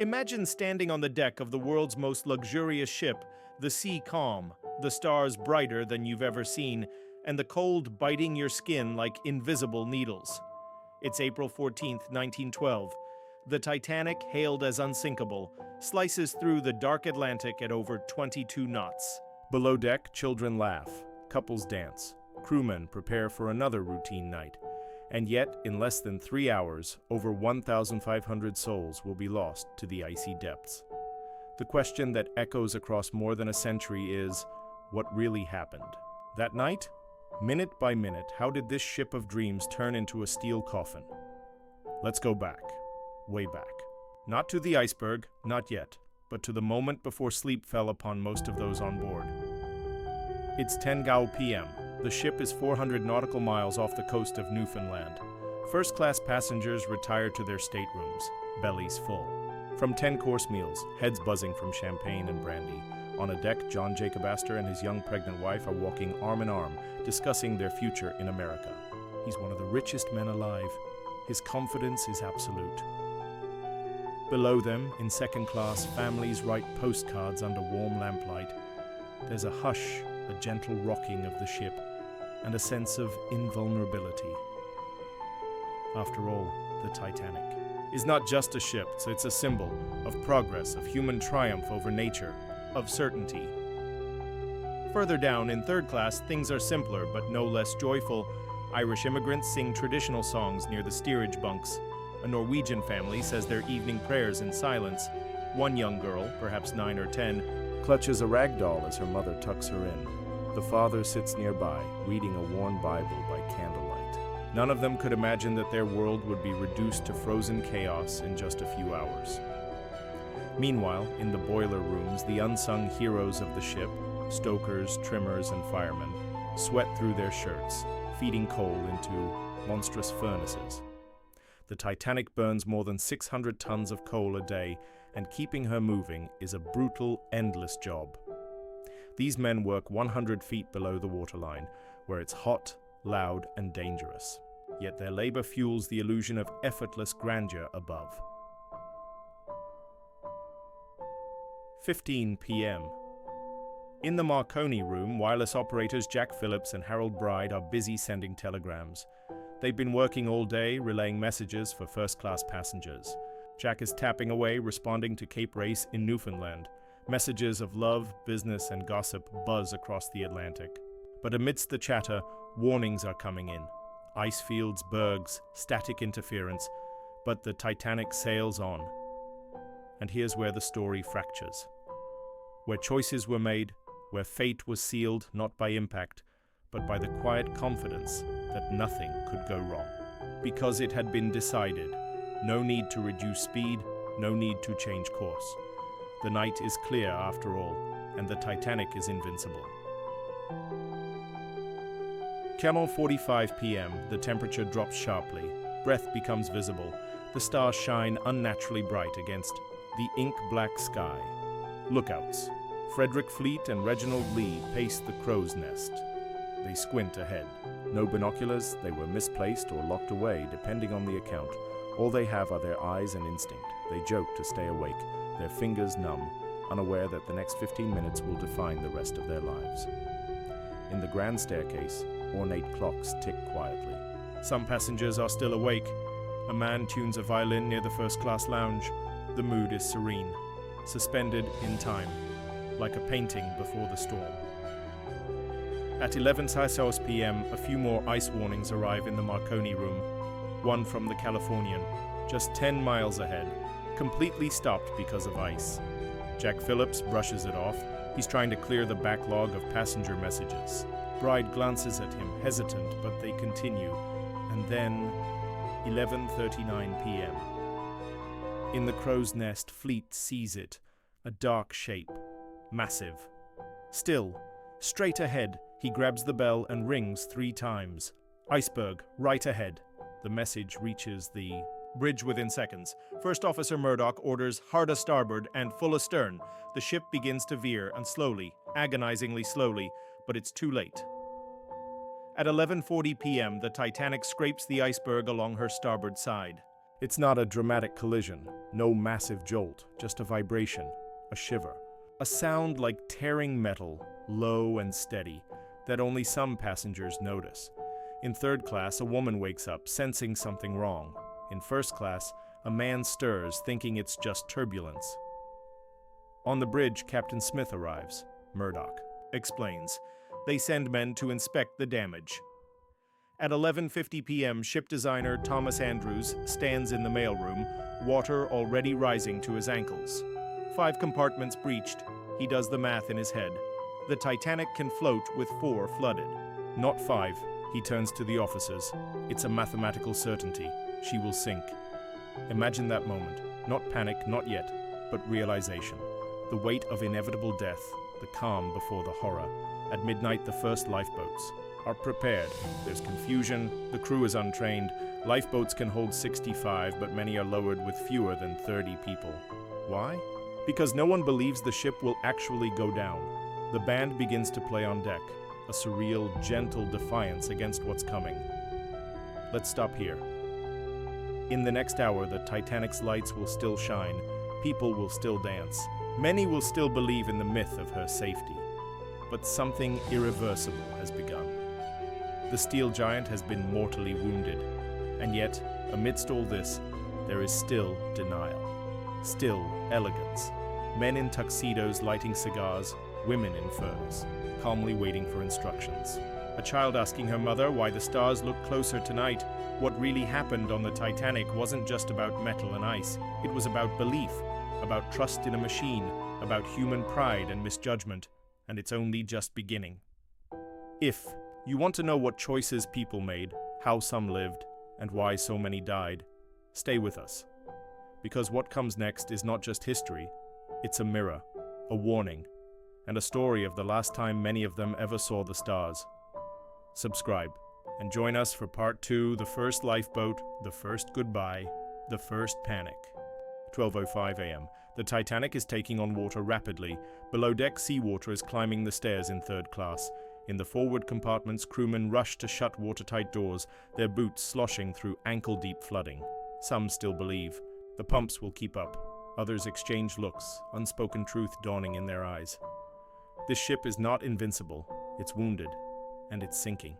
Imagine standing on the deck of the world's most luxurious ship, the sea calm, the stars brighter than you've ever seen, and the cold biting your skin like invisible needles. It's April 14th, 1912. The Titanic, hailed as unsinkable, slices through the dark Atlantic at over 22 knots. Below deck, children laugh, couples dance, crewmen prepare for another routine night. And yet, in less than 3 hours, over 1,500 souls will be lost to the icy depths. The question that echoes across more than a century is, what really happened? That night? Minute by minute, how did this ship of dreams turn into a steel coffin? Let's go back, way back. Not to the iceberg, not yet, but to the moment before sleep fell upon most of those on board. It's 10 p.m. The ship is 400 nautical miles off the coast of Newfoundland. First-class passengers retire to their staterooms, bellies full. From 10-course meals, heads buzzing from champagne and brandy. On a deck, John Jacob Astor and his young pregnant wife are walking arm in arm, discussing their future in America. He's one of the richest men alive. His confidence is absolute. Below them, in second class, families write postcards under warm lamplight. There's a hush, a gentle rocking of the ship, and a sense of invulnerability. After all, the Titanic is not just a ship, it's a symbol of progress, of human triumph over nature, of certainty. Further down, in third class, things are simpler but no less joyful. Irish immigrants sing traditional songs near the steerage bunks. A Norwegian family says their evening prayers in silence. One young girl, perhaps 9 or 10, clutches a rag doll as her mother tucks her in. The father sits nearby, reading a worn Bible by candlelight. None of them could imagine that their world would be reduced to frozen chaos in just a few hours. Meanwhile, in the boiler rooms, the unsung heroes of the ship, stokers, trimmers, and firemen, sweat through their shirts, feeding coal into monstrous furnaces. The Titanic burns more than 600 tons of coal a day, and keeping her moving is a brutal, endless job. These men work 100 feet below the waterline, where it's hot, loud, and dangerous. Yet their labor fuels the illusion of effortless grandeur above. 15 p.m. In the Marconi room, wireless operators Jack Phillips and Harold Bride are busy sending telegrams. They've been working all day, relaying messages for first-class passengers. Jack is tapping away, responding to Cape Race in Newfoundland. Messages of love, business, and gossip buzz across the Atlantic. But amidst the chatter, warnings are coming in. Ice fields, bergs, static interference. But the Titanic sails on. And here's where the story fractures. Where choices were made, where fate was sealed not by impact, but by the quiet confidence that nothing could go wrong. Because it had been decided, no need to reduce speed, no need to change course. The night is clear after all, and the Titanic is invincible. 10:45 p.m., the temperature drops sharply. Breath becomes visible. The stars shine unnaturally bright against the ink-black sky. Lookouts. Frederick Fleet and Reginald Lee pace the crow's nest. They squint ahead. No binoculars, they were misplaced or locked away, depending on the account. All they have are their eyes and instinct. They joke to stay awake, their fingers numb, unaware that the next 15 minutes will define the rest of their lives. In the grand staircase, ornate clocks tick quietly. Some passengers are still awake. A man tunes a violin near the first-class lounge. The mood is serene, suspended in time, like a painting before the storm. At 11:00 p.m., a few more ice warnings arrive in the Marconi room. One from the Californian, just 10 miles ahead, completely stopped because of ice. Jack Phillips brushes it off. He's trying to clear the backlog of passenger messages. Bride glances at him, hesitant, but they continue. And then, 11:39 p.m. In the crow's nest, Fleet sees it, a dark shape, massive. Still, straight ahead, he grabs the bell and rings 3 times. Iceberg, right ahead. The message reaches the bridge within seconds. First Officer Murdoch orders hard a starboard and full astern. The ship begins to veer, and slowly, agonizingly slowly, but it's too late. At 11:40 p.m., the Titanic scrapes the iceberg along her starboard side. It's not a dramatic collision, no massive jolt, just a vibration, a shiver. A sound like tearing metal, low and steady, that only some passengers notice. In third class, a woman wakes up, sensing something wrong. In first class, a man stirs, thinking it's just turbulence. On the bridge, Captain Smith arrives. Murdoch explains. They send men to inspect the damage. At 11:50 p.m., ship designer Thomas Andrews stands in the mailroom, water already rising to his ankles. 5 compartments breached. He does the math in his head. The Titanic can float with 4 flooded. Not 5. He turns to the officers. It's a mathematical certainty. She will sink. Imagine that moment. Not panic, not yet, but realization. The weight of inevitable death, the calm before the horror. At midnight, the first lifeboats are prepared. There's confusion, the crew is untrained. Lifeboats can hold 65, but many are lowered with fewer than 30 people. Why? Because no one believes the ship will actually go down. The band begins to play on deck, a surreal, gentle defiance against what's coming. Let's stop here. In the next hour, the Titanic's lights will still shine, people will still dance. Many will still believe in the myth of her safety. But something irreversible has begun. The steel giant has been mortally wounded, and yet, amidst all this, there is still denial. Still elegance. Men in tuxedos lighting cigars, women in furs, calmly waiting for instructions. A child asking her mother why the stars look closer tonight. What really happened on the Titanic wasn't just about metal and ice. It was about belief, about trust in a machine, about human pride and misjudgment, and it's only just beginning. If you want to know what choices people made, how some lived, and why so many died, stay with us. Because what comes next is not just history, it's a mirror, a warning, and a story of the last time many of them ever saw the stars. Subscribe, and join us for part 2, the first lifeboat, the first goodbye, the first panic. 12:05 a.m. The Titanic is taking on water rapidly. Below deck, seawater is climbing the stairs in third class. In the forward compartments, crewmen rush to shut watertight doors, their boots sloshing through ankle-deep flooding. Some still believe. The pumps will keep up. Others exchange looks, unspoken truth dawning in their eyes. This ship is not invincible. It's wounded, and it's sinking.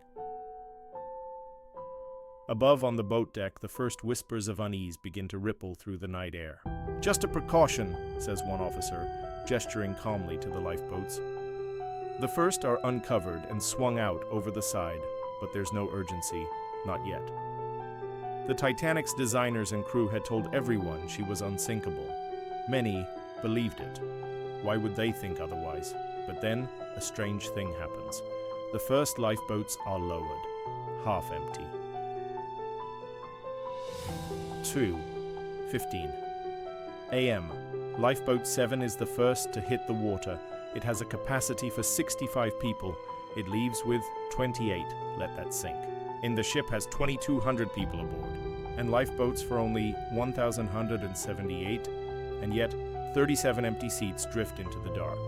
Above on the boat deck, the first whispers of unease begin to ripple through the night air. "Just a precaution," says one officer, gesturing calmly to the lifeboats. The first are uncovered and swung out over the side, but there's no urgency, not yet. The Titanic's designers and crew had told everyone she was unsinkable. Many believed it. Why would they think otherwise? But then, a strange thing happens. The first lifeboats are lowered, half empty. 2:15 a.m. Lifeboat 7 is the first to hit the water. It has a capacity for 65 people. It leaves with 28. Let that sink. In the ship has 2,200 people aboard, and lifeboats for only 1,178, and yet 37 empty seats drift into the dark.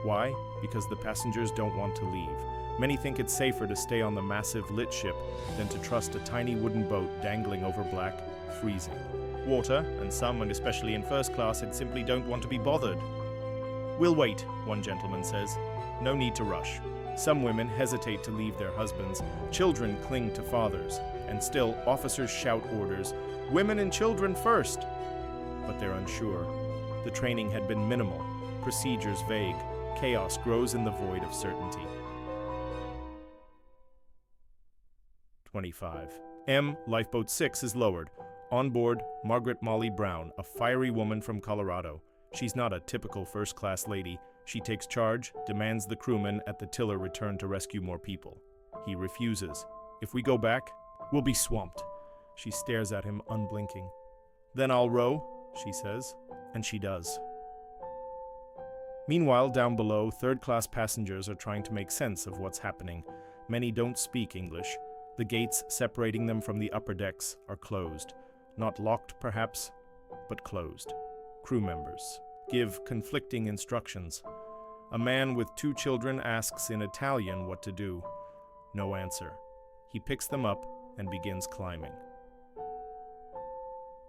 Why? Because the passengers don't want to leave. Many think it's safer to stay on the massive lit ship than to trust a tiny wooden boat dangling over black, freezing water, and some, and especially in first class, it simply don't want to be bothered. "We'll wait," one gentleman says. No need to rush. Some women hesitate to leave their husbands. Children cling to fathers. And still, officers shout orders. "Women and children first!" But they're unsure. The training had been minimal, procedures vague. Chaos grows in the void of certainty. 25 m. Lifeboat 6 is lowered. On board, Margaret Molly Brown, a fiery woman from Colorado. She's not a typical first-class lady. She takes charge, demands the crewmen at the tiller return to rescue more people. He refuses. "If we go back, we'll be swamped." She stares at him, unblinking. "Then I'll row," she says, and she does. Meanwhile, down below, third-class passengers are trying to make sense of what's happening. Many don't speak English. The gates separating them from the upper decks are closed. Not locked, perhaps, but closed. Crew members give conflicting instructions. A man with 2 children asks in Italian what to do. No answer. He picks them up and begins climbing.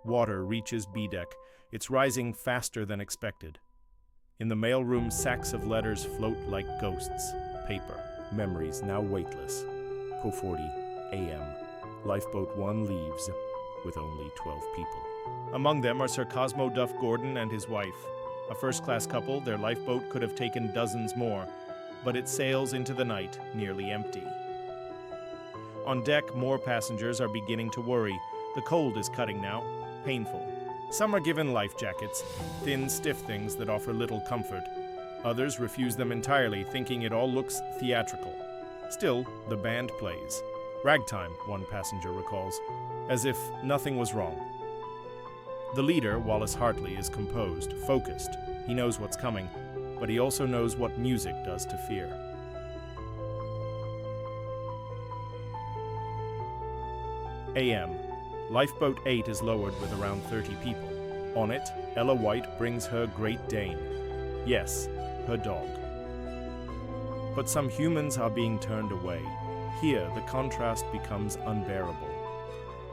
Water reaches B-deck. It's rising faster than expected. In the mailroom, sacks of letters float like ghosts. Paper. Memories now weightless. 4:40 a.m. Lifeboat 1 leaves with only 12 people. Among them are Sir Cosmo Duff Gordon and his wife. A first-class couple, their lifeboat could have taken dozens more, but it sails into the night, nearly empty. On deck, more passengers are beginning to worry. The cold is cutting now, painful. Some are given life jackets, thin, stiff things that offer little comfort. Others refuse them entirely, thinking it all looks theatrical. Still, the band plays. Ragtime, one passenger recalls, as if nothing was wrong. The leader, Wallace Hartley, is composed, focused. He knows what's coming, but he also knows what music does to fear. AM. Lifeboat 8 is lowered with around 30 people. On it, Ella White brings her Great Dane. Yes, her dog. But some humans are being turned away. Here, the contrast becomes unbearable.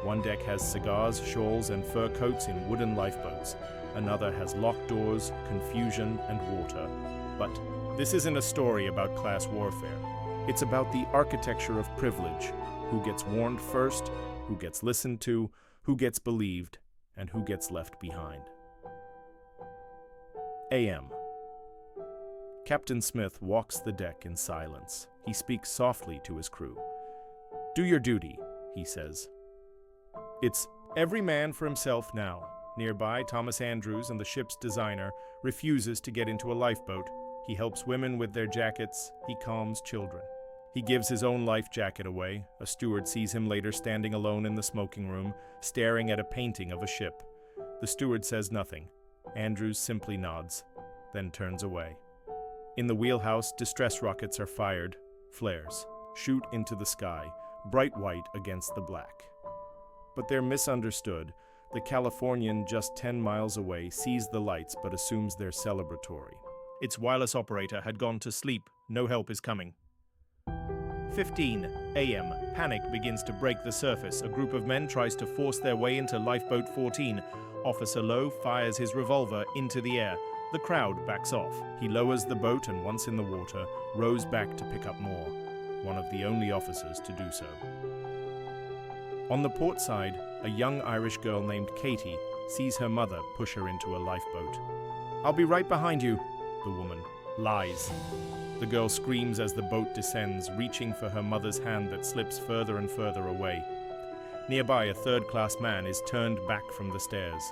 One deck has cigars, shawls, and fur coats in wooden lifeboats. Another has locked doors, confusion, and water. But this isn't a story about class warfare. It's about the architecture of privilege. Who gets warned first, who gets listened to, who gets believed, and who gets left behind. AM. Captain Smith walks the deck in silence. He speaks softly to his crew. "Do your duty," he says. It's every man for himself now. Nearby, Thomas Andrews, and the ship's designer, refuses to get into a lifeboat. He helps women with their jackets. He calms children. He gives his own life jacket away. A steward sees him later standing alone in the smoking room, staring at a painting of a ship. The steward says nothing. Andrews simply nods, then turns away. In the wheelhouse, distress rockets are fired. Flares shoot into the sky, bright white against the black. But they're misunderstood. The Californian, just 10 miles away, sees the lights but assumes they're celebratory. Its wireless operator had gone to sleep. No help is coming. 15 a.m. Panic begins to break the surface. A group of men tries to force their way into Lifeboat 14. Officer Lowe fires his revolver into the air. The crowd backs off. He lowers the boat and, once in the water, rows back to pick up more. One of the only officers to do so. On the port side, a young Irish girl named Katie sees her mother push her into a lifeboat. "I'll be right behind you," the woman lies. The girl screams as the boat descends, reaching for her mother's hand that slips further and further away. Nearby, a third-class man is turned back from the stairs.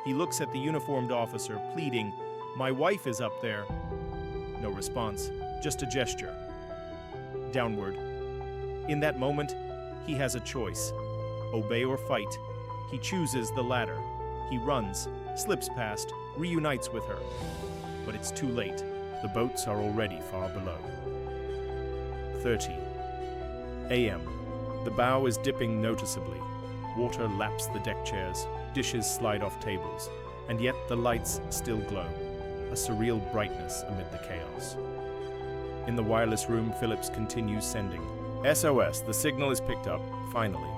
He looks at the uniformed officer, pleading, "My wife is up there." No response, just a gesture. Downward. In that moment, he has a choice. Obey or fight. He chooses the latter. He runs, slips past, reunites with her. But it's too late. The boats are already far below. 30 a.m. The bow is dipping noticeably. Water laps the deck chairs. Dishes slide off tables. And yet the lights still glow. A surreal brightness amid the chaos. In the wireless room, Phillips continues sending. SOS, the signal is picked up, finally,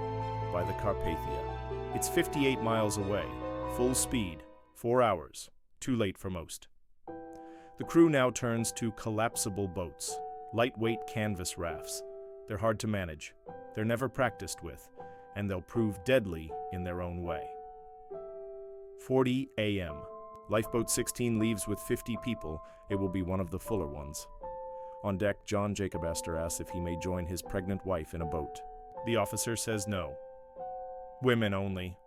by the Carpathia. It's 58 miles away, full speed, 4 hours, too late for most. The crew now turns to collapsible boats, lightweight canvas rafts. They're hard to manage, they're never practiced with, and they'll prove deadly in their own way. 40 a.m. Lifeboat 16 leaves with 50 people. It will be one of the fuller ones. On deck, John Jacob Astor asks if he may join his pregnant wife in a boat. The officer says no. Women only.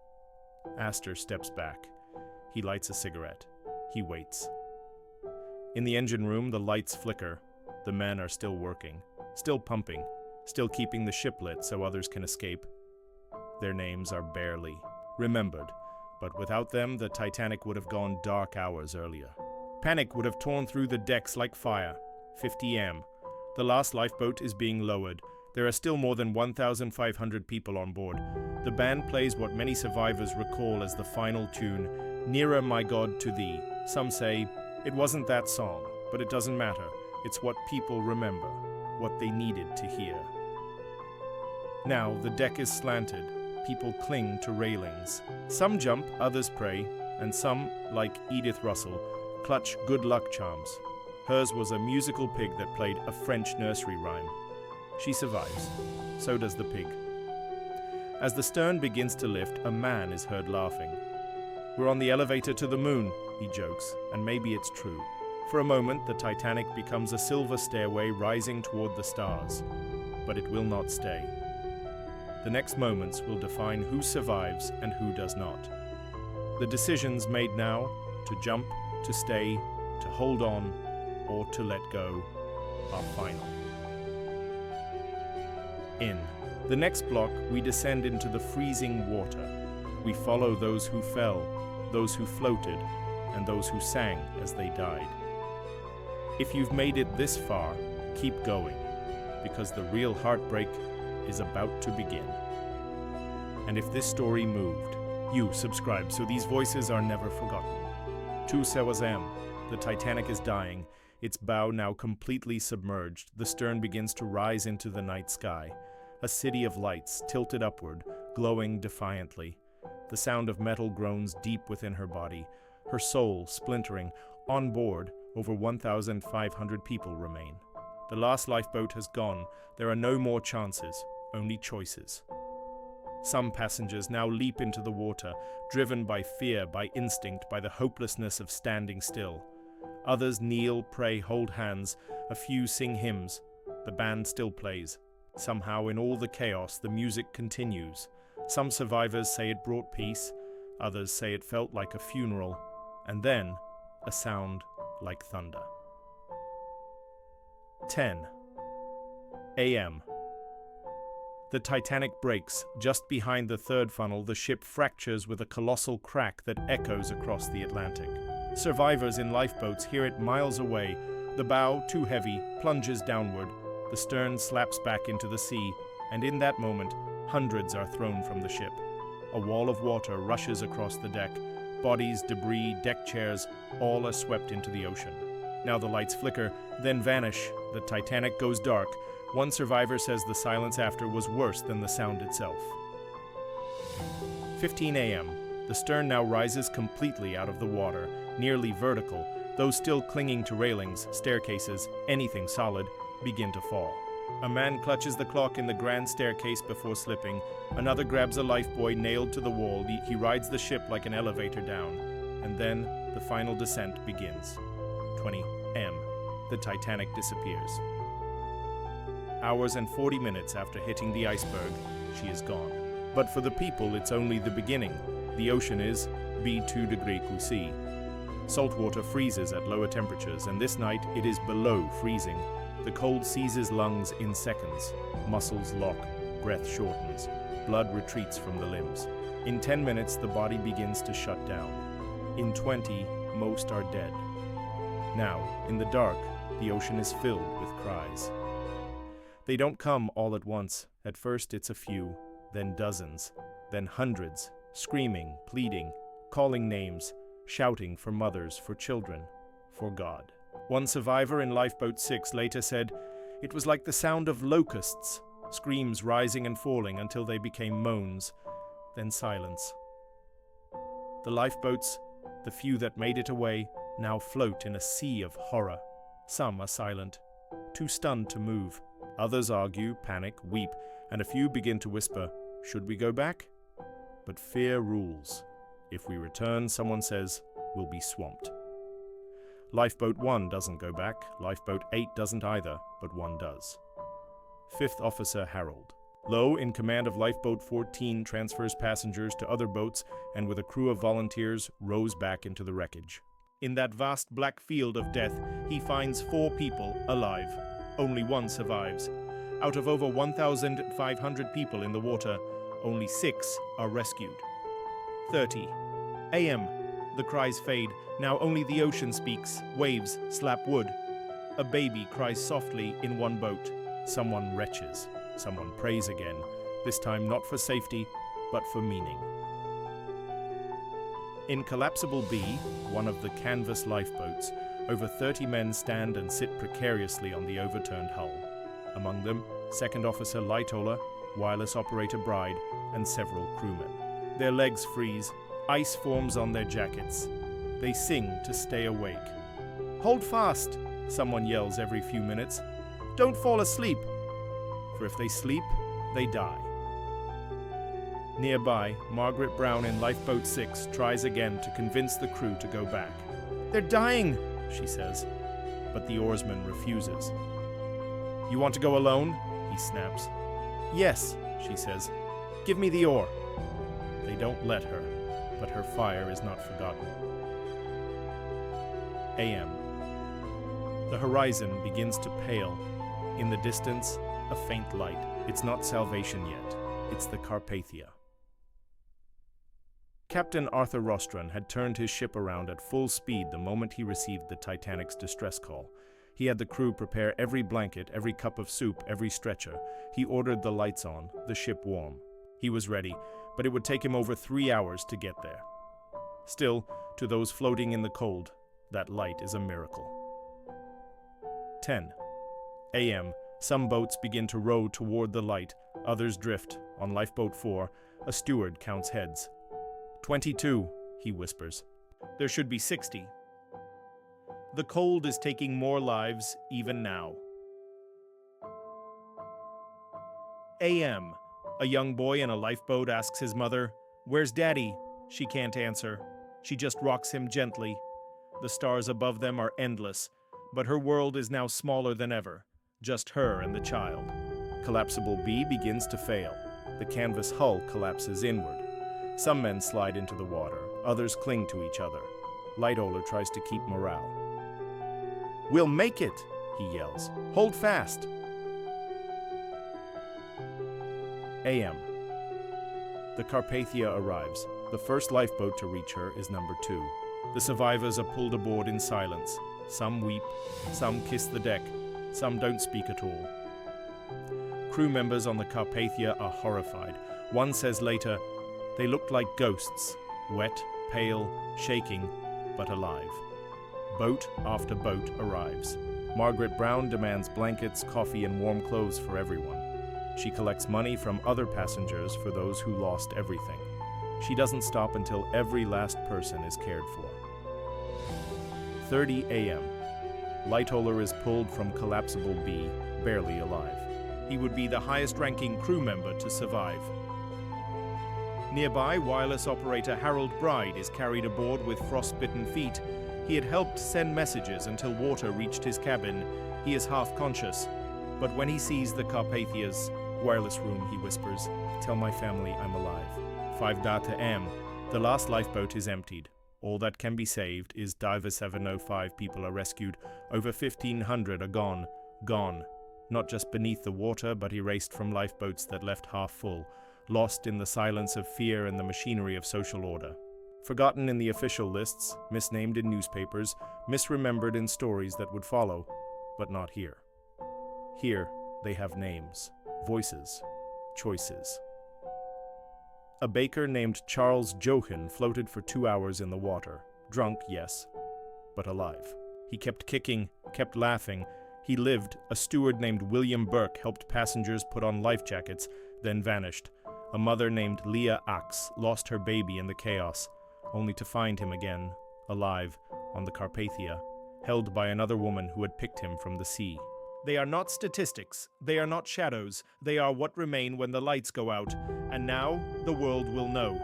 Astor steps back. He lights a cigarette. He waits. In the engine room, the lights flicker. The men are still working, still pumping, still keeping the ship lit so others can escape. Their names are barely remembered, but without them, the Titanic would have gone dark hours earlier. Panic would have torn through the decks like fire. 50 a.m. The last lifeboat is being lowered. There are still more than 1,500 people on board. The band plays what many survivors recall as the final tune, "Nearer, My God, to Thee." Some say, it wasn't that song, but it doesn't matter. It's what people remember, what they needed to hear. Now, the deck is slanted. people cling to railings. Some jump, others pray, and some, like Edith Russell, clutch good luck charms. Hers was a musical pig that played a French nursery rhyme. She survives. So does the pig. As the stern begins to lift, a man is heard laughing. "We're on the elevator to the moon," he jokes, and maybe it's true. For a moment, the Titanic becomes a silver stairway rising toward the stars. But it will not stay. The next moments will define who survives and who does not. The decisions made now, to jump, to stay, to hold on, or to let go, are final. In the next block, we descend into the freezing water. We follow those who fell, those who floated, and those who sang as they died. If you've made it this far, keep going, because the real heartbreak is about to begin. And if this story moved, you subscribe so these voices are never forgotten. Tu Sewazam, the Titanic is dying, its bow now completely submerged. The stern begins to rise into the night sky. A city of lights, tilted upward, glowing defiantly. The sound of metal groans deep within her body, her soul splintering. On board, over 1,500 people remain. The last lifeboat has gone. There are no more chances, only choices. Some passengers now leap into the water, driven by fear, by instinct, by the hopelessness of standing still. Others kneel, pray, hold hands. A few sing hymns. The band still plays. Somehow, in all the chaos, the music continues. Some survivors say it brought peace. Others say it felt like a funeral. And then, a sound like thunder. 10 a.m. The Titanic breaks. Just behind the third funnel, the ship fractures with a colossal crack that echoes across the Atlantic. Survivors in lifeboats hear it miles away. The bow, too heavy, plunges downward. The stern slaps back into the sea, and in that moment, hundreds are thrown from the ship. A wall of water rushes across the deck. Bodies, debris, deck chairs, all are swept into the ocean. Now the lights flicker, then vanish. The Titanic goes dark. One survivor says the silence after was worse than the sound itself. 15 a.m. The stern now rises completely out of the water, nearly vertical. Those still clinging to railings, staircases, anything solid, begin to fall. A man clutches the clock in the grand staircase before slipping. Another grabs a lifebuoy nailed to the wall. He rides the ship like an elevator down. And then the final descent begins. 20 m. The Titanic disappears. Hours and 40 minutes after hitting the iceberg, she is gone. But for the people, it's only the beginning. The ocean is B2 degree C. Salt water freezes at lower temperatures, and this night it is below freezing. The cold seizes lungs in seconds. Muscles lock, breath shortens, blood retreats from the limbs. In 10 minutes, the body begins to shut down. In 20, most are dead. Now, in the dark, the ocean is filled with cries. They don't come all at once. At first it's a few, then dozens, then hundreds, screaming, pleading, calling names, shouting for mothers, for children, for God. One survivor in Lifeboat 6 later said, "It was like the sound of locusts, screams rising and falling until they became moans, then silence." The lifeboats, the few that made it away, now float in a sea of horror. Some are silent, too stunned to move. Others argue, panic, weep, and a few begin to whisper, "Should we go back?" But fear rules. If we return, someone says, we'll be swamped. Lifeboat 1 doesn't go back, Lifeboat 8 doesn't either, but one does. 5th Officer Harold. Lowe, in command of Lifeboat 14, transfers passengers to other boats and with a crew of volunteers rows back into the wreckage. In that vast black field of death, he finds 4 people alive. Only one survives. Out of over 1,500 people in the water, only 6 are rescued. 30 a.m. The cries fade. Now only the ocean speaks. Waves slap wood. A baby cries softly in one boat. Someone retches. Someone prays again. This time not for safety, but for meaning. In Collapsible B, one of the canvas lifeboats, over 30 men stand and sit precariously on the overturned hull. Among them, Second Officer Lightoller, wireless operator Bride, and several crewmen. Their legs freeze, ice forms on their jackets. They sing to stay awake. "Hold fast," someone yells every few minutes. "Don't fall asleep," for if they sleep, they die. Nearby, Margaret Brown in Lifeboat 6 tries again to convince the crew to go back. "They're dying," she says, but the oarsman refuses. "You want to go alone?" he snaps. "Yes," she says. "Give me the oar." They don't let her, but her fire is not forgotten. AM. The horizon begins to pale. In the distance, a faint light. It's not Salvation yet. It's the Carpathia. Captain Arthur Rostron had turned his ship around at full speed the moment he received the Titanic's distress call. He had the crew prepare every blanket, every cup of soup, every stretcher. He ordered the lights on, the ship warm. He was ready, but it would take him over 3 hours to get there. Still, to those floating in the cold, that light is a miracle. 10 a.m. Some boats begin to row toward the light, others drift. On Lifeboat 4, a steward counts heads. 22, he whispers. There should be 60. The cold is taking more lives even now. AM. A young boy in a lifeboat asks his mother, "Where's Daddy?" She can't answer. She just rocks him gently. The stars above them are endless, but her world is now smaller than ever. Just her and the child. Collapsible B begins to fail. The canvas hull collapses inward. Some men slide into the water, others cling to each other. Lightoller tries to keep morale. "We'll make it," he yells. "Hold fast." AM. The Carpathia arrives. The first lifeboat to reach her is number 2. The survivors are pulled aboard in silence. Some weep, some kiss the deck, some don't speak at all. Crew members on the Carpathia are horrified. One says later, "They looked like ghosts, wet, pale, shaking, but alive." Boat after boat arrives. Margaret Brown demands blankets, coffee, and warm clothes for everyone. She collects money from other passengers for those who lost everything. She doesn't stop until every last person is cared for. 30 a.m. Lightoller is pulled from Collapsible B, barely alive. He would be the highest-ranking crew member to survive. Nearby, wireless operator Harold Bride is carried aboard with frostbitten feet. He had helped send messages until water reached his cabin. He is half-conscious, but when he sees the Carpathia's wireless room, he whispers, "Tell my family I'm alive." 5 am. The last lifeboat is emptied. All that can be saved is Diver 705 people are rescued. Over 1,500 are gone. Gone. Not just beneath the water, but erased from lifeboats that left half full. Lost in the silence of fear and the machinery of social order. Forgotten in the official lists, misnamed in newspapers, misremembered in stories that would follow, but not here. Here, they have names, voices, choices. A baker named Charles Jochen floated for 2 hours in the water. Drunk, yes, but alive. He kept kicking, kept laughing. He lived. A steward named William Burke helped passengers put on life jackets, then vanished. A mother named Leah Axe lost her baby in the chaos, only to find him again, alive, on the Carpathia, held by another woman who had picked him from the sea. They are not statistics, they are not shadows, they are what remain when the lights go out, and now the world will know.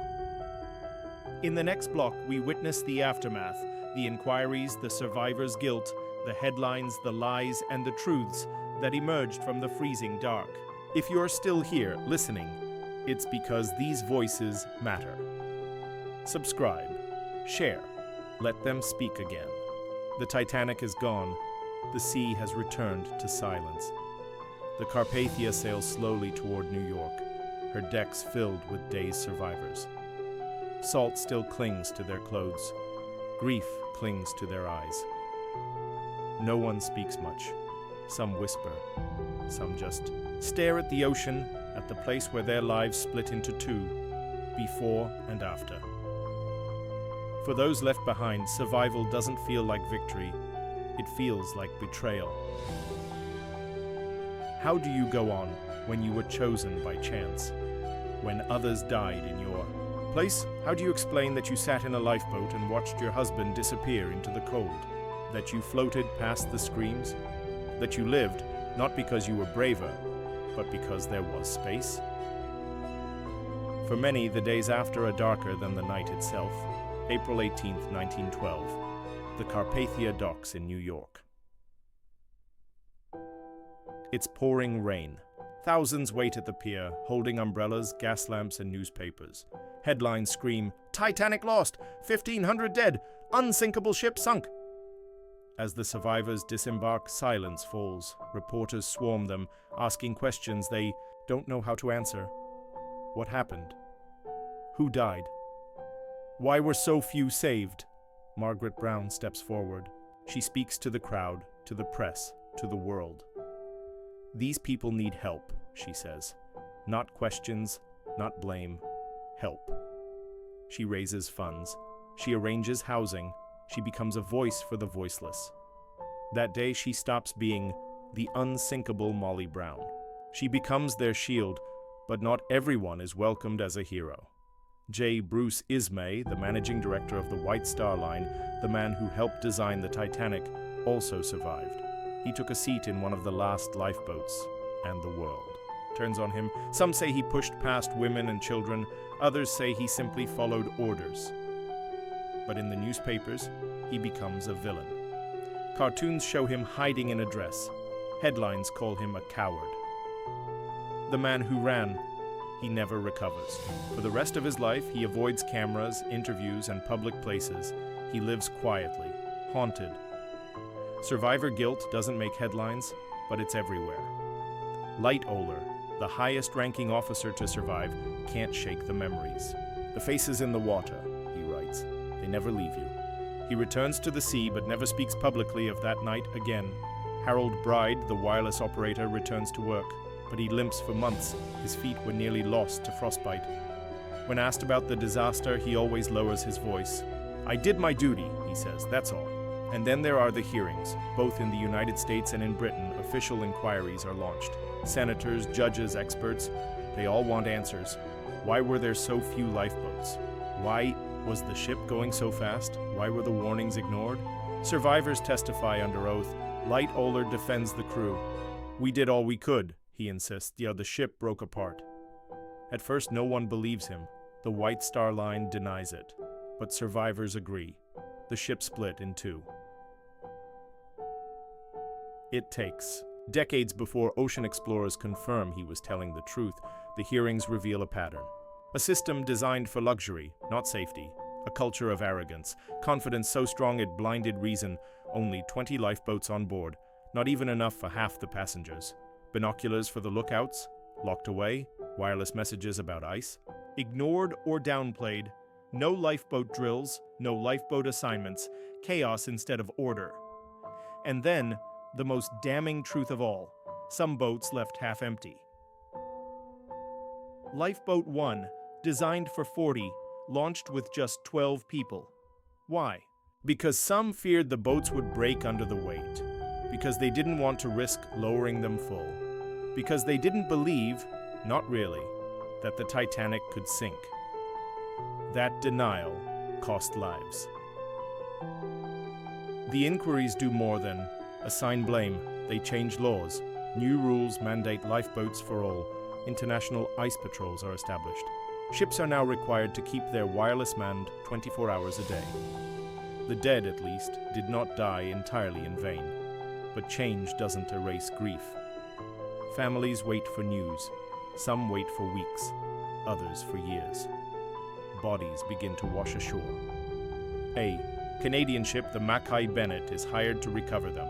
In the next block, we witness the aftermath, the inquiries, the survivors' guilt, the headlines, the lies, and the truths that emerged from the freezing dark. If you're still here, listening, it's because these voices matter. Subscribe, share, let them speak again. The Titanic is gone. The sea has returned to silence. The Carpathia sails slowly toward New York, her decks filled with dazed survivors. Salt still clings to their clothes. Grief clings to their eyes. No one speaks much. Some whisper. Some just stare at the ocean, at the place where their lives split into two, before and after. For those left behind, survival doesn't feel like victory. It feels like betrayal. How do you go on? when you were chosen by chance, when others died in your place? How do you explain that you sat in a lifeboat and watched your husband disappear into the cold? That you floated past the screams? That you lived, not because you were braver, but because there was space? For many, the days after are darker than the night itself. April 18, 1912. The Carpathia docks in New York. It's pouring rain. Thousands wait at the pier, holding umbrellas, gas lamps, and newspapers. Headlines scream, "Titanic lost! 1,500 dead! Unsinkable ship sunk!" As the survivors disembark, silence falls. Reporters swarm them, asking questions they don't know how to answer. What happened? Who died? Why were so few saved? Margaret Brown steps forward. She speaks to the crowd, to the press, to the world. These people need help, she says. Not questions, not blame. Help. She raises funds. She arranges housing. She becomes a voice for the voiceless. That day she stops being the unsinkable Molly Brown. She becomes their shield, but not everyone is welcomed as a hero. J. Bruce Ismay, the managing director of the White Star Line, the man who helped design the Titanic, also survived. He took a seat in one of the last lifeboats, and the world turns on him. Some say he pushed past women and children, others say he simply followed orders. But in the newspapers, he becomes a villain. Cartoons show him hiding in a dress. Headlines call him a coward. The man who ran, he never recovers. For the rest of his life, he avoids cameras, interviews, and public places. He lives quietly, haunted. Survivor guilt doesn't make headlines, but it's everywhere. Lightoller, the highest-ranking officer to survive, can't shake the memories. The faces in the water, he writes. They never leave you. He returns to the sea, but never speaks publicly of that night again. Harold Bride, the wireless operator, returns to work, but he limps for months. His feet were nearly lost to frostbite. When asked about the disaster, he always lowers his voice. "I did my duty," he says, "that's all." And then there are the hearings. Both in the United States and in Britain, official inquiries are launched. Senators, judges, experts, they all want answers. Why were there so few lifeboats? Why was the ship going so fast? Why were the warnings ignored? Survivors testify under oath. Lightoller defends the crew. "We did all we could," he insists. The ship broke apart. At first, no one believes him. The White Star Line denies it. But survivors agree. The ship split in two. It takes decades before ocean explorers confirm he was telling the truth. The hearings reveal a pattern. A system designed for luxury, not safety. A culture of arrogance. Confidence so strong it blinded reason. Only 20 lifeboats on board. Not even enough for half the passengers. Binoculars for the lookouts. Locked away. Wireless messages about ice. Ignored or downplayed. No lifeboat drills. No lifeboat assignments. Chaos instead of order. And then, the most damning truth of all. Some boats left half empty. Lifeboat 1, designed for 40, launched with just 12 people. Why? Because some feared the boats would break under the weight. Because they didn't want to risk lowering them full. Because they didn't believe, not really, that the Titanic could sink. That denial cost lives. The inquiries do more than assign blame. They change laws. New rules mandate lifeboats for all. International ice patrols are established. Ships are now required to keep their wireless manned 24 hours a day. The dead, at least, did not die entirely in vain. But change doesn't erase grief. Families wait for news. Some wait for weeks, others for years. Bodies begin to wash ashore. A Canadian ship, the Mackay Bennett, is hired to recover them.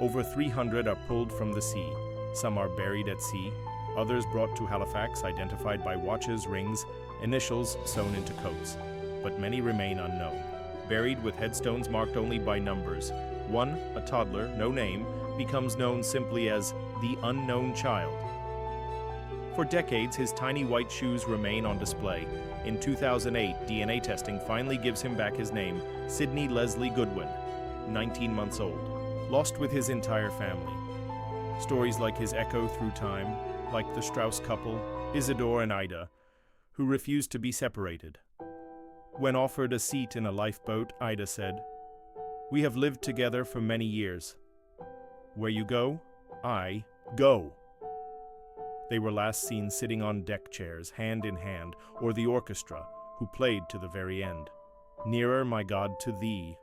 Over 300 are pulled from the sea. Some are buried at sea. Others brought to Halifax, identified by watches, rings, initials sewn into coats. But many remain unknown, buried with headstones marked only by numbers. One, a toddler, no name, becomes known simply as the unknown child. For decades, his tiny white shoes remain on display. In 2008, DNA testing finally gives him back his name, Sidney Leslie Goodwin, 19 months old, lost with his entire family. Stories like his echo through time, like the Strauss couple, Isidore and Ida, who refused to be separated. When offered a seat in a lifeboat, Ida said, "We have lived together for many years. Where you go, I go." They were last seen sitting on deck chairs, hand in hand, or the orchestra, who played to the very end. "Nearer, my God, to thee,"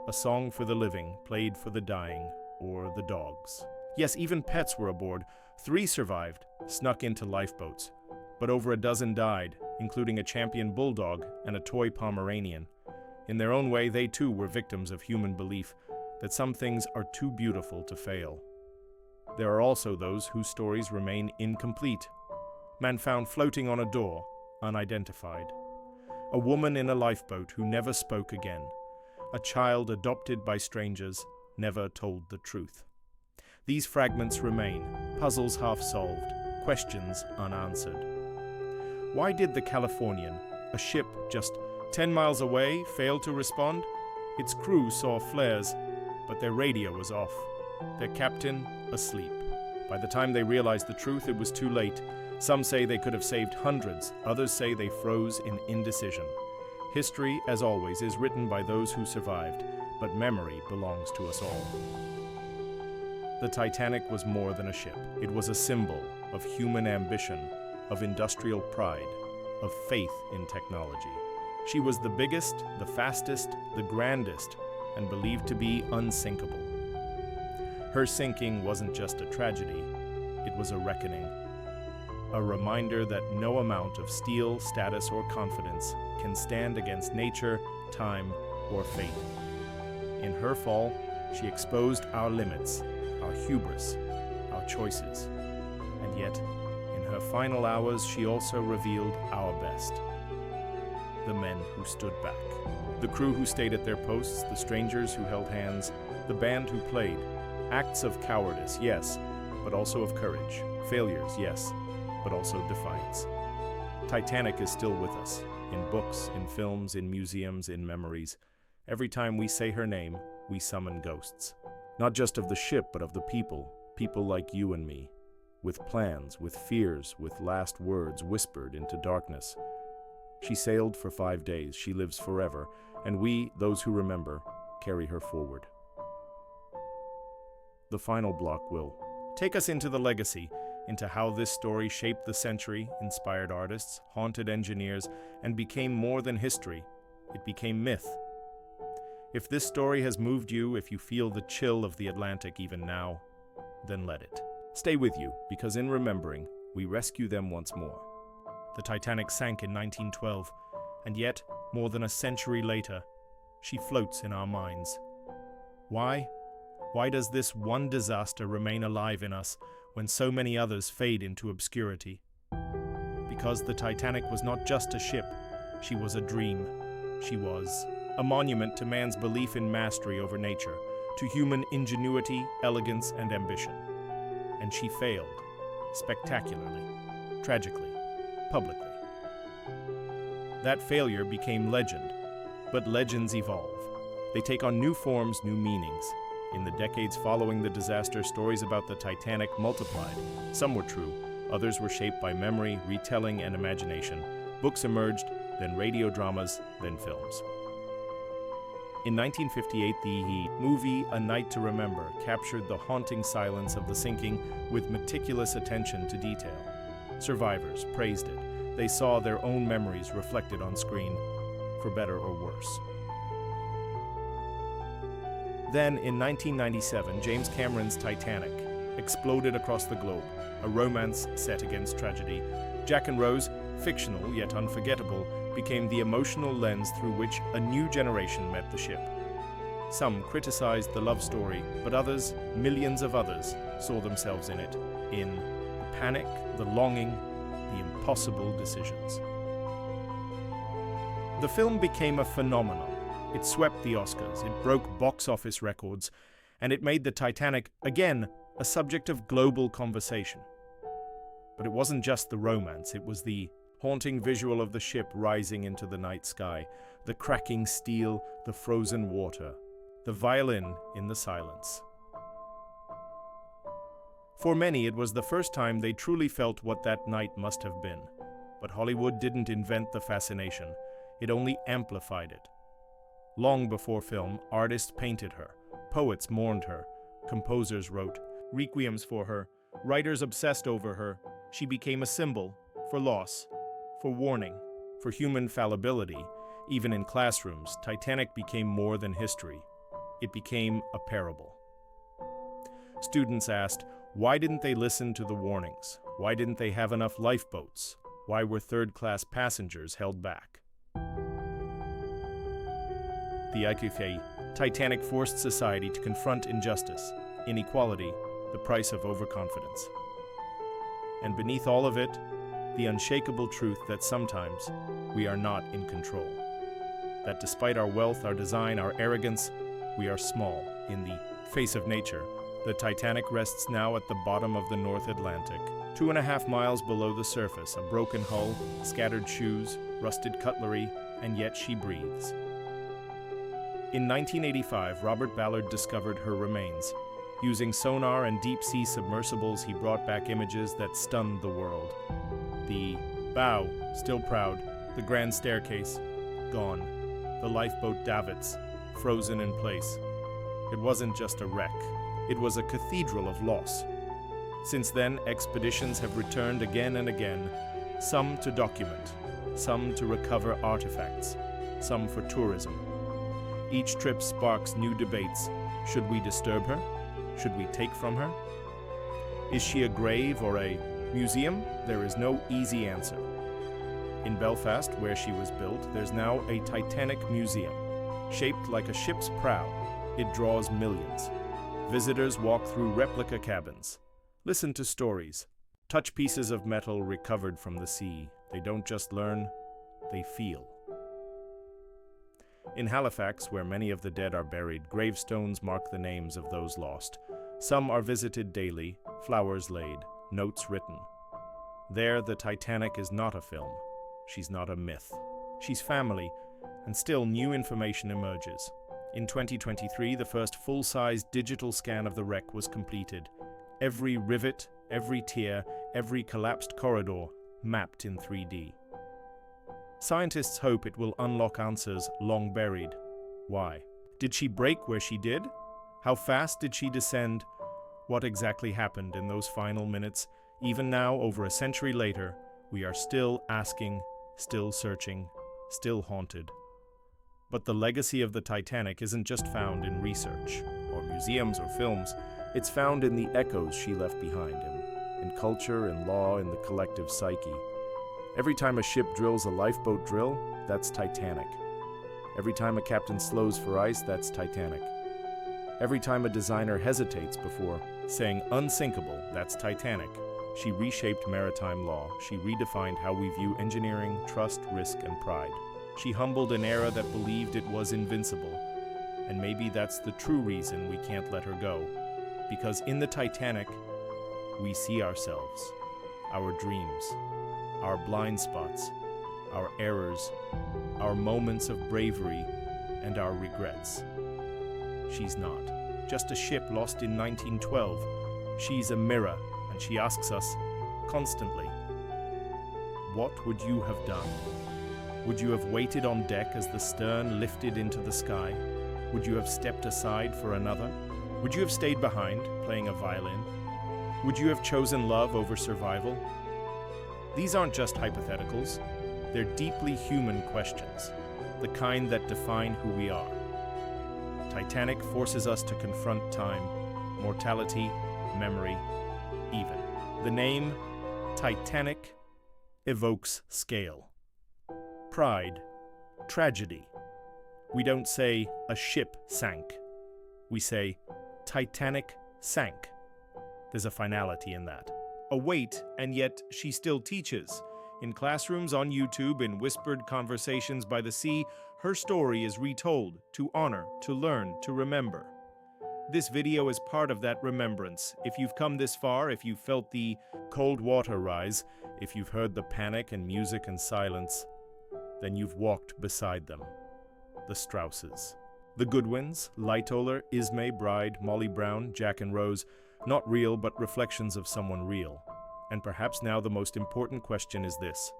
a song for the living, played for the dying, or the dogs. Yes, even pets were aboard. 3 survived, snuck into lifeboats, but over a dozen died, including a champion bulldog and a toy Pomeranian. In their own way, they too were victims of human belief that some things are too beautiful to fail. There are also those whose stories remain incomplete. Man found floating on a door, unidentified. A woman in a lifeboat who never spoke again. A child adopted by strangers, never told the truth. These fragments remain, puzzles half solved, questions unanswered. Why did the Californian, a ship just 10 miles away, fail to respond? Its crew saw flares, but their radio was off. Their captain, asleep. By the time they realized the truth, it was too late. Some say they could have saved hundreds, others say they froze in indecision. History, as always, is written by those who survived, but memory belongs to us all. The Titanic was more than a ship. It was a symbol of human ambition, of industrial pride, of faith in technology. She was the biggest, the fastest, the grandest, and believed to be unsinkable. Her sinking wasn't just a tragedy, it was a reckoning. A reminder that no amount of steel, status, or confidence can stand against nature, time, or fate. In her fall, she exposed our limits, our hubris, our choices. And yet, in her final hours, she also revealed our best. The men who stood back. The crew who stayed at their posts, the strangers who held hands, the band who played. Acts of cowardice, yes, but also of courage. Failures, yes, but also defiance. Titanic is still with us, in books, in films, in museums, in memories. Every time we say her name, we summon ghosts. Not just of the ship, but of the people like you and me, with plans, with fears, with last words whispered into darkness. She sailed for 5 days, she lives forever, and we, those who remember, carry her forward. The final block will take us into the legacy, into how this story shaped the century, inspired artists, haunted engineers, and became more than history. It became myth. If this story has moved you, if you feel the chill of the Atlantic even now, then let it. Stay with you, because in remembering, we rescue them once more. The Titanic sank in 1912, and yet, more than a century later, she floats in our minds. Why? Why does this one disaster remain alive in us when so many others fade into obscurity? Because the Titanic was not just a ship, she was a dream. She was a monument to man's belief in mastery over nature, to human ingenuity, elegance, and ambition. And she failed, spectacularly, tragically, publicly. That failure became legend, but legends evolve. They take on new forms, new meanings. In the decades following the disaster, stories about the Titanic multiplied. Some were true, others were shaped by memory, retelling, and imagination. Books emerged, then radio dramas, then films. In 1958, the movie A Night to Remember captured the haunting silence of the sinking with meticulous attention to detail. Survivors praised it. They saw their own memories reflected on screen, for better or worse. Then, in 1997, James Cameron's Titanic exploded across the globe, a romance set against tragedy. Jack and Rose, fictional yet unforgettable, became the emotional lens through which a new generation met the ship. Some criticized the love story, but others, millions of others, saw themselves in it, in the panic, the longing, the impossible decisions. The film became a phenomenon. It swept the Oscars, it broke box office records, and it made the Titanic, again, a subject of global conversation. But it wasn't just the romance, it was the haunting visual of the ship rising into the night sky, the cracking steel, the frozen water, the violin in the silence. For many, it was the first time they truly felt what that night must have been. But Hollywood didn't invent the fascination, it only amplified it. Long before film, artists painted her, poets mourned her, composers wrote requiems for her, writers obsessed over her. She became a symbol for loss, for warning, for human fallibility. Even in classrooms, Titanic became more than history. It became a parable. Students asked, why didn't they listen to the warnings? Why didn't they have enough lifeboats? Why were third-class passengers held back? The IQF, Titanic forced society to confront injustice, inequality, the price of overconfidence. And beneath all of it, the unshakable truth that sometimes we are not in control. That despite our wealth, our design, our arrogance, we are small in the face of nature. The Titanic rests now at the bottom of the North Atlantic, 2.5 miles below the surface, a broken hull, scattered shoes, rusted cutlery, and yet she breathes. In 1985, Robert Ballard discovered her remains. Using sonar and deep-sea submersibles, he brought back images that stunned the world. The bow, still proud, the grand staircase, gone. The lifeboat davits, frozen in place. It wasn't just a wreck. It was a cathedral of loss. Since then, expeditions have returned again and again, some to document, some to recover artifacts, some for tourism. Each trip sparks new debates. Should we disturb her? Should we take from her? Is she a grave or a museum? There is no easy answer. In Belfast, where she was built, there's now a Titanic museum. Shaped like a ship's prow, it draws millions. Visitors walk through replica cabins, listen to stories, touch pieces of metal recovered from the sea. They don't just learn, they feel. In Halifax, where many of the dead are buried, gravestones mark the names of those lost. Some are visited daily, flowers laid, notes written. There, the Titanic is not a film. She's not a myth. She's family, and still new information emerges. In 2023, the first full-size digital scan of the wreck was completed. Every rivet, every tier, every collapsed corridor mapped in 3D. Scientists hope it will unlock answers long buried. Why? Did she break where she did? How fast did she descend? What exactly happened in those final minutes? Even now, over a century later, we are still asking, still searching, still haunted. But the legacy of the Titanic isn't just found in research, or museums or films. It's found in the echoes she left behind in culture, in law, in the collective psyche. Every time a ship drills a lifeboat drill, that's Titanic. Every time a captain slows for ice, that's Titanic. Every time a designer hesitates before saying unsinkable, that's Titanic. She reshaped maritime law. She redefined how we view engineering, trust, risk, and pride. She humbled an era that believed it was invincible. And maybe that's the true reason we can't let her go. Because in the Titanic, we see ourselves, our dreams, our blind spots, our errors, our moments of bravery, and our regrets. She's not just a ship lost in 1912. She's a mirror, and she asks us constantly, what would you have done? Would you have waited on deck as the stern lifted into the sky? Would you have stepped aside for another? Would you have stayed behind, playing a violin? Would you have chosen love over survival? These aren't just hypotheticals. They're deeply human questions, the kind that define who we are. Titanic forces us to confront time, mortality, memory, even. The name Titanic evokes scale. Pride, tragedy. We don't say a ship sank. We say Titanic sank. There's a finality in that. A weight, and yet she still teaches. In classrooms, on YouTube, in whispered conversations by the sea, her story is retold to honor, to learn, to remember. This video is part of that remembrance. If you've come this far, if you've felt the cold water rise, if you've heard the panic and music and silence, then you've walked beside them. The Strausses. The Goodwins, Lightoller, Ismay, Bride, Molly Brown, Jack and Rose, Not real, but reflections of someone real. And perhaps now the most important question is this: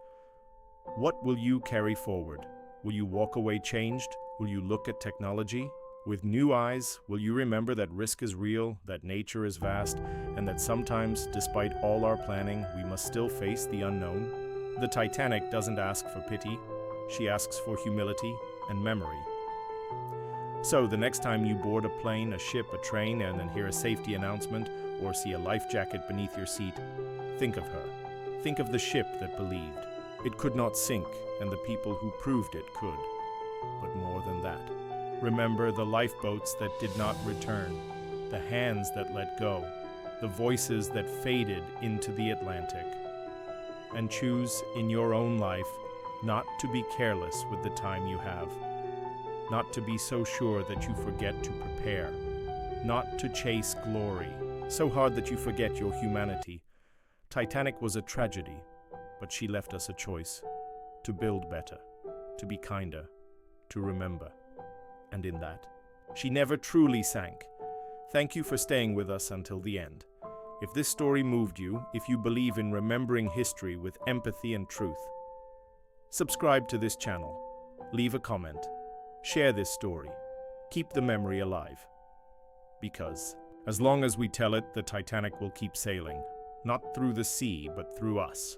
what will you carry forward? Will you walk away changed? Will you look at technology with new eyes? Will you remember that risk is real, that nature is vast, and that sometimes, despite all our planning, we must still face the unknown? The Titanic doesn't ask for pity. She asks for humility and memory. So the next time you board a plane, a ship, a train, and then hear a safety announcement or see a life jacket beneath your seat, think of her. Think of the ship that believed. It could not sink, and the people who proved it could. But more than that, remember the lifeboats that did not return, the hands that let go, the voices that faded into the Atlantic. And choose in your own life not to be careless with the time you have, not to be so sure that you forget to prepare, not to chase glory, so hard that you forget your humanity. Titanic was a tragedy, but she left us a choice: to build better, to be kinder, to remember. And in that, she never truly sank. Thank you for staying with us until the end. If this story moved you, if you believe in remembering history with empathy and truth, subscribe to this channel, leave a comment, share this story, keep the memory alive. Because as long as we tell it, the Titanic will keep sailing, not through the sea, but through us.